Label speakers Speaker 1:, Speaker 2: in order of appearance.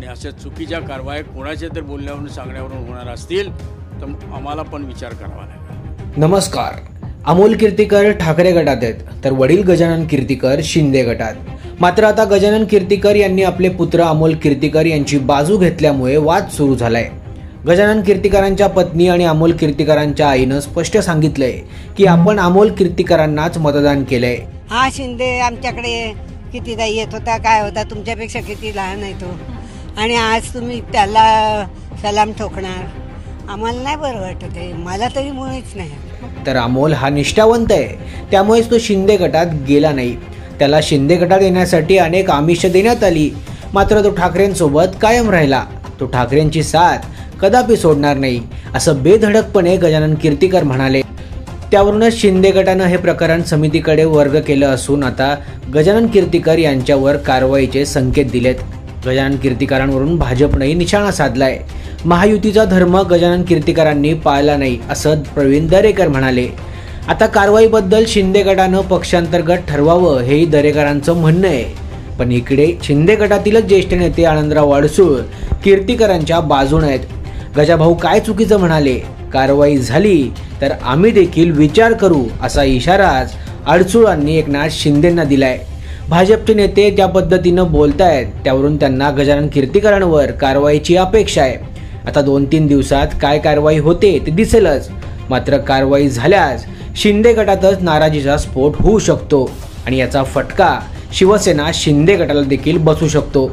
Speaker 1: आणि अशा चुकीच्या कारवाया कोणाच्या तर बोलण्यावरून सांगण्यावरून होणार असतील तर आम्हाला पण विचार करावा लागेल।
Speaker 2: नमस्कार, अमोल कीर्तीकर ठाकरे गटात आहेत तर वडील गजानन कीर्तीकर शिंदे गटात। मात्र आता गजानन कीर्तीकर यांनी आपले पुत्र अमोल कीर्तीकर यांची बाजू घेतल्यामुळे वाद सुरू झालाय। गजानन कीर्तीकरांच्या पत्नी आणि अमोल कीर्तीकरांच्या आईनं स्पष्ट सांगितलंय की आपण अमोल कीर्तीकरांनाच मतदान केलंय।
Speaker 3: हा शिंदे आमच्याकडे कितीदा येत होता, काय होता, तुमच्यापेक्षा किती लहान आहे तो, आणि आज तुम्ही त्याला सलाम ठोकणार, आम्हाला नाही बरं वाटत आहे, मला तरी मुळीच नाही।
Speaker 2: तर अमोल हा निष्ठावंत आहे, त्यामुळेच तो शिंदे गटात गेला नाही। त्याला शिंदे गटात येण्यासाठी अनेक आमिष देण्यात आली, मात्र तो ठाकरेंसोबत कायम राहिला। तो ठाकरेंची साथ कदापि सोडणार नाही असं बेधडकपणे गजानन कीर्तीकर म्हणाले। त्यावरूनच शिंदे गटानं हे प्रकरण समितीकडे वर्ग केलं असून आता गजानन कीर्तीकर यांच्यावर कारवाईचे संकेत दिलेत। गजानन कीर्तीकरांवरून भाजपनेही निशाणा साधलाय। महायुतीचा धर्म गजानन कीर्तीकरांनी पाळला नाही असं प्रवीण दरेकर म्हणाले। आता कारवाईबद्दल शिंदे गटानं पक्षांतर्गत ठरवावं हेही दरेकरांचं म्हणणं आहे। पण इकडे शिंदे गटातीलच ज्येष्ठ नेते आनंदराव अडसूळ कीर्तीकरांच्या बाजूने आहेत। गजाभाऊ काय चुकीचं म्हणाले, कारवाई झाली तर आम्ही देखील विचार करू असा इशाराच अडसूळांनी एकनाथ शिंदेंना दिलाय। भाजपचे नेते त्या पद्धतीनं बोलतायत त्यावरून त्यांना गजानन कीर्तीकरांवर कारवाईची अपेक्षा आहे। आता 2-3 दिवसात काय कारवाई होते ते दिसेलच, मात्र कारवाई झाल्यास शिंदे गटातच नाराजीचा स्फोट होऊ शकतो आणि याचा फटका शिवसेना शिंदे गटाला देखील बसू शकतो।